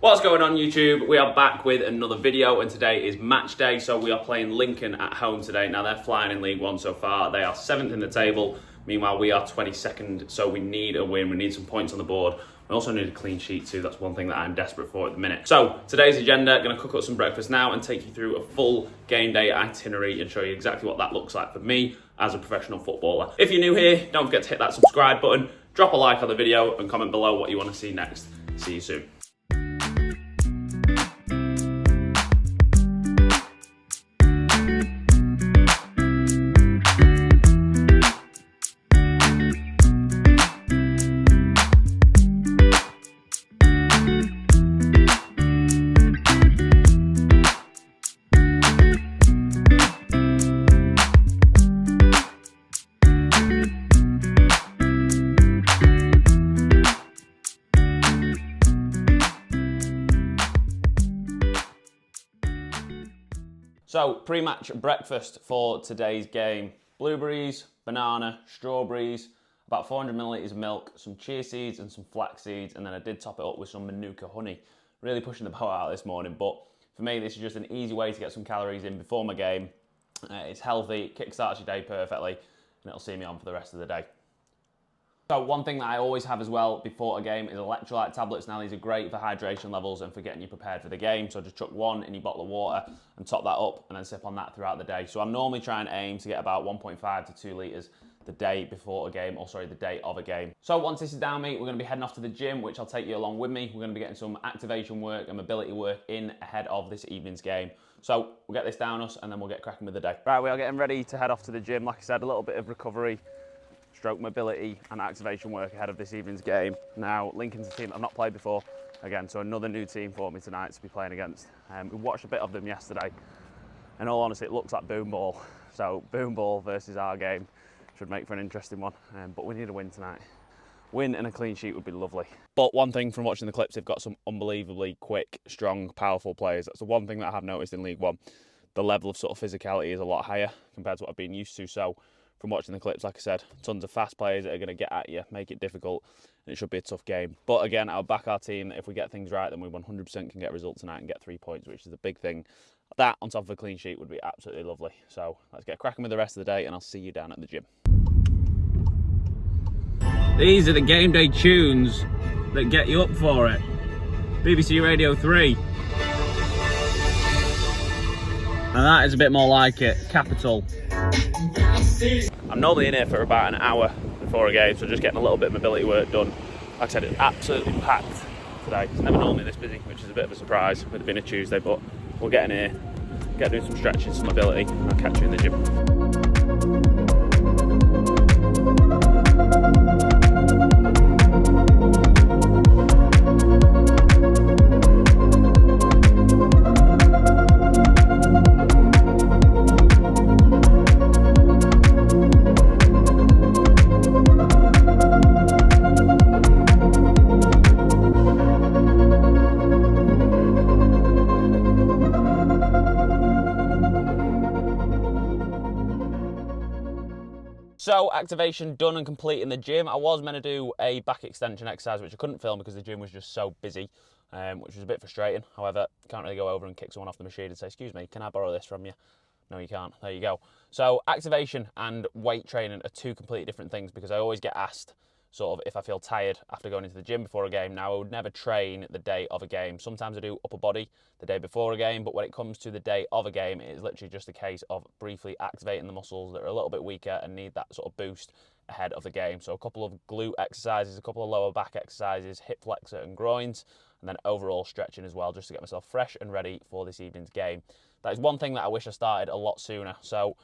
What's going on YouTube? We are back with another video and today is match day, so we are playing Lincoln at home today. Now they're flying in League One so far. They are 7th in the table. Meanwhile, we are 22nd, so we need a win. We need some points on the board. We also need a clean sheet too. That's one thing that I'm desperate for at the minute. So today's agenda, going to cook up some breakfast now and take you through a full game day itinerary and show you exactly what that looks like for me as a professional footballer. If you're new here, don't forget to hit that subscribe button, drop a like on the video and comment below what you want to see next. See you soon. So, pre-match breakfast for today's game. Blueberries, banana, strawberries, about 400 millilitres of milk, some chia seeds and some flax seeds, and then I did top it up with some Manuka honey. Really pushing the boat out this morning, but for me this is just an easy way to get some calories in before my game. It's healthy, it kickstarts your day perfectly, and it'll see me on for the rest of the day. So one thing that I always have as well before a game is electrolyte tablets. Now these are great for hydration levels and for getting you prepared for the game. So just chuck one in your bottle of water and top that up and then sip on that throughout the day. So I'm normally trying to aim to get about 1.5 to 2 litres the day before a game, or sorry, the day of a game. So once this is down me, we're going to be heading off to the gym, which I'll take you along with me. We're going to be getting some activation work and mobility work in ahead of this evening's game. So we'll get this down us and then we'll get cracking with the day. Right, we are getting ready to head off to the gym. Like I said, a little bit of recovery, stroke mobility and activation work ahead of this evening's game. Now, Lincoln's a team I've not played before, again, so another new team for me tonight to be playing against. We watched a bit of them yesterday, and all honesty, it looks like boom ball. So, boom ball versus our game should make for an interesting one, but we need a win tonight. Win and a clean sheet would be lovely. But one thing from watching the clips, they've got some unbelievably quick, strong, powerful players. That's the one thing that I have noticed in League One. The level of sort of physicality is a lot higher compared to what I've been used to, so from watching the clips, like I said, tons of fast players that are going to get at you, make it difficult, and it should be a tough game. But again, I'll back our team that if we get things right, then we 100% can get a result tonight and get 3 points, which is a big thing. That, on top of a clean sheet, would be absolutely lovely. So let's get cracking with the rest of the day, and I'll see you down at the gym. These are the game day tunes that get you up for it. BBC Radio 3. And that is a bit more like it. Capital. I'm normally in here for about an hour before a game, so just getting a little bit of mobility work done. Like I said, it's absolutely packed today. It's never normally this busy, which is a bit of a surprise with it being a Tuesday, but we'll get in here, get doing some stretching, some mobility, and I'll catch you in the gym. So, activation done and complete in the gym. I was meant to do a back extension exercise, which I couldn't film because the gym was just so busy, which was a bit frustrating. However, can't really go over and kick someone off the machine and say, excuse me, can I borrow this from you? No, you can't. There you go. So, activation and weight training are two completely different things because I always get asked sort of if I feel tired after going into the gym before a game. Now, I would never train the day of a game. Sometimes I do upper body the day before a game, but when it comes to the day of a game, it is literally just a case of briefly activating the muscles that are a little bit weaker and need that sort of boost ahead of the game. So a couple of glute exercises, a couple of lower back exercises, hip flexor and groins, and then overall stretching as well, just to get myself fresh and ready for this evening's game. That is one thing that I wish I started a lot sooner. So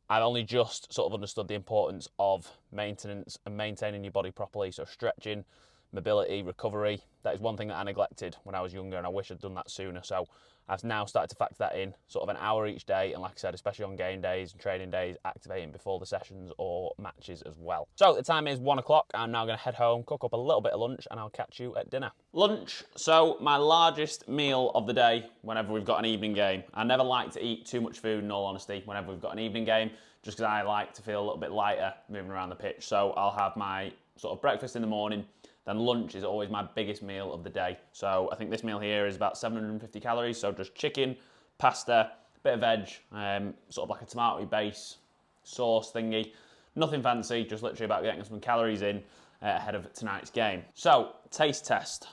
I've only just sort of understood the importance of maintenance and maintaining your body properly. So stretching, mobility, recovery, that is one thing that I neglected when I was younger and I wish I'd done that sooner. So I've now started to factor that in, sort of an hour each day, and like I said, especially on game days and training days, activating before the sessions or matches as well. So the time is 1 o'clock. I'm now going to head home, cook up a little bit of lunch, and I'll catch you at dinner. Lunch, so my largest meal of the day whenever we've got an evening game. I never like to eat too much food, in all honesty, whenever we've got an evening game, just because I like to feel a little bit lighter moving around the pitch. So I'll have my sort of breakfast in the morning, then lunch is always my biggest meal of the day. So I think this meal here is about 750 calories. So just chicken, pasta, bit of veg, sort of like a tomato base sauce thingy. Nothing fancy, just literally about getting some calories in ahead of tonight's game. So, taste test.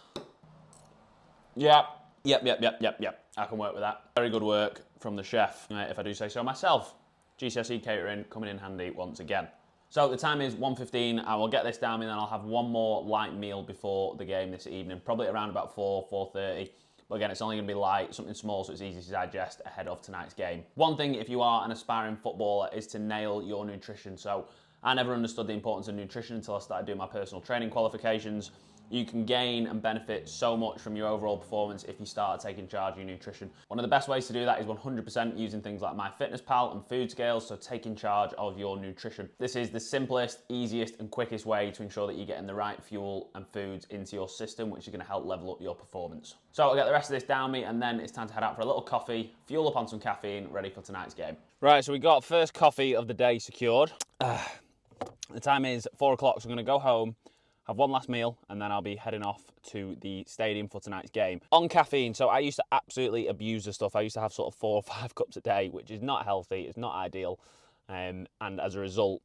Yep. I can work with that. Very good work from the chef, if I do say so myself. GCSE catering coming in handy once again. So the time is 1:15. I will get this down and then I'll have one more light meal before the game this evening, probably around about 4:30. But again, it's only going to be light, something small so it's easy to digest ahead of tonight's game. One thing, if you are an aspiring footballer, is to nail your nutrition. So I never understood the importance of nutrition until I started doing my personal training qualifications. You can gain and benefit so much from your overall performance if you start taking charge of your nutrition. One of the best ways to do that is 100% using things like MyFitnessPal and food scales, so taking charge of your nutrition. This is the simplest, easiest and quickest way to ensure that you're getting the right fuel and foods into your system, which is going to help level up your performance. So I'll get the rest of this down me and then it's time to head out for a little coffee, fuel up on some caffeine, ready for tonight's game. Right, so we got first coffee of the day secured. The time is 4 o'clock, so I'm going to go home, have one last meal, and then I'll be heading off to the stadium for tonight's game. On caffeine, so I used to absolutely abuse the stuff. I used to have sort of 4 or 5 cups a day, which is not healthy, it's not ideal. And as a result,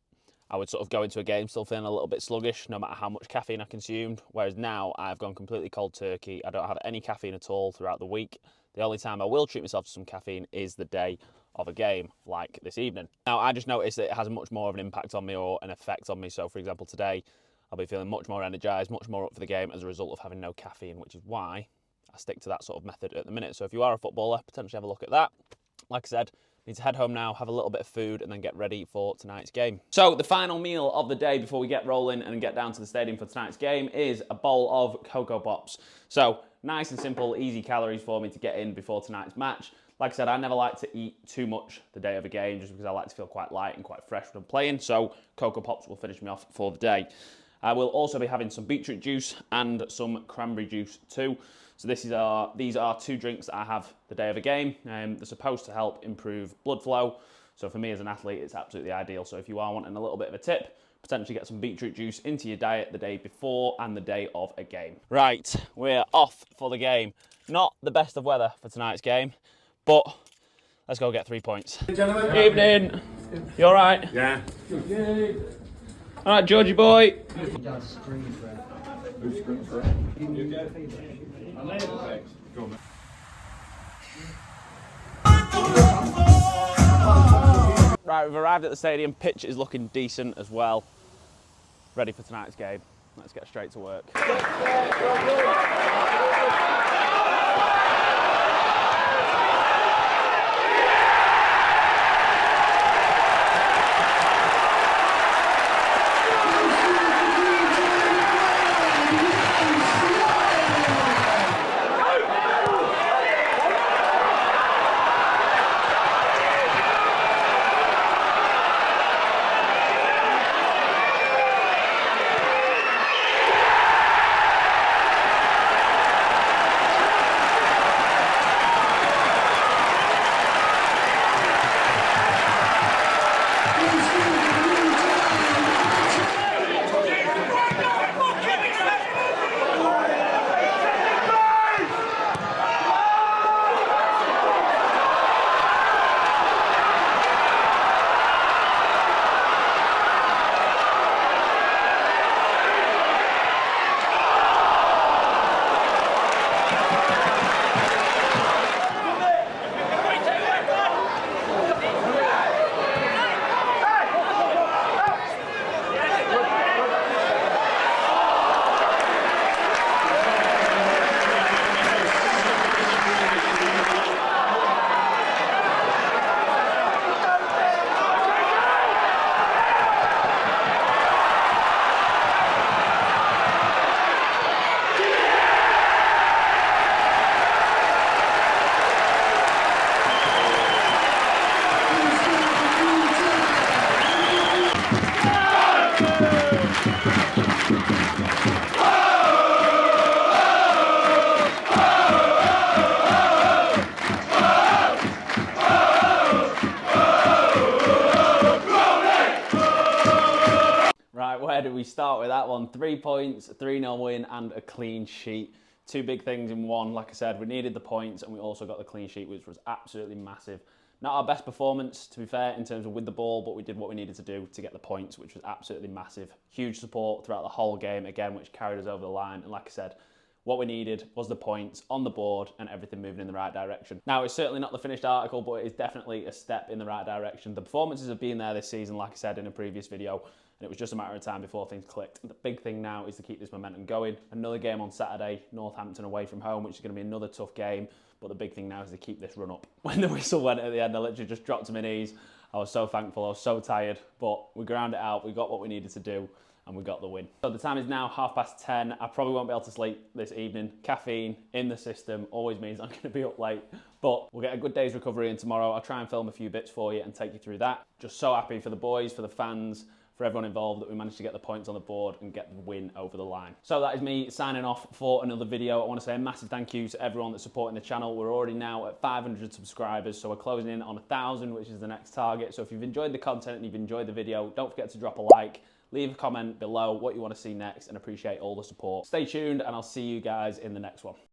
I would sort of go into a game still feeling a little bit sluggish, no matter how much caffeine I consumed. Whereas now, I've gone completely cold turkey. I don't have any caffeine at all throughout the week. The only time I will treat myself to some caffeine is the day of a game, like this evening. Now, I just noticed that it has much more of an impact on me or an effect on me. So, for example, today, I'll be feeling much more energised, much more up for the game as a result of having no caffeine, which is why I stick to that sort of method at the minute. So if you are a footballer, potentially have a look at that. Like I said, need to head home now, have a little bit of food, and then get ready for tonight's game. So the final meal of the day before we get rolling and get down to the stadium for tonight's game is a bowl of Cocoa Pops. So nice and simple, easy calories for me to get in before tonight's match. Like I said, I never like to eat too much the day of a game just because I like to feel quite light and quite fresh when I'm playing. So Cocoa Pops will finish me off for the day. I will also be having some beetroot juice and some cranberry juice too. So these are 2 drinks that I have the day of a game. They're supposed to help improve blood flow. So for me as an athlete, it's absolutely ideal. So if you are wanting a little bit of a tip, potentially get some beetroot juice into your diet the day before and the day of a game. Right, we're off for the game. Not the best of weather for tonight's game, but let's go get 3 points. Evening. You all right? Yeah. All right, Georgie boy. Right, we've arrived at the stadium. Pitch is looking decent as well. Ready for tonight's game. Let's get straight to work. we start with that one. 3 points, 3-0 win and a clean sheet. Two big things in one. Like I said, we needed the points and we also got the clean sheet, which was absolutely massive. Not our best performance, to be fair, in terms of with the ball, but we did what we needed to do to get the points, which was absolutely massive. Huge support throughout the whole game, again, which carried us over the line. And like I said, what we needed was the points on the board and everything moving in the right direction. Now, it's certainly not the finished article, but it is definitely a step in the right direction. The performances have been there this season, like I said in a previous video, and it was just a matter of time before things clicked. And the big thing now is to keep this momentum going. Another game on Saturday, Northampton away from home, which is going to be another tough game. But the big thing now is to keep this run up. When the whistle went at the end, I literally just dropped to my knees. I was so thankful, I was so tired, but we ground it out, we got what we needed to do, and we got the win. So the time is now 10:30. I probably won't be able to sleep this evening. Caffeine in the system always means I'm gonna be up late, but we'll get a good day's recovery in tomorrow. I'll try and film a few bits for you and take you through that. Just so happy for the boys, for the fans, for everyone involved that we managed to get the points on the board and get the win over the line. So that is me signing off for another video. I want to say a massive thank you to everyone that's supporting the channel. We're already now at 500 subscribers, so we're closing in on 1,000, which is the next target. So if you've enjoyed the content and you've enjoyed the video, don't forget to drop a like, leave a comment below what you want to see next, and appreciate all the support. Stay tuned and I'll see you guys in the next one.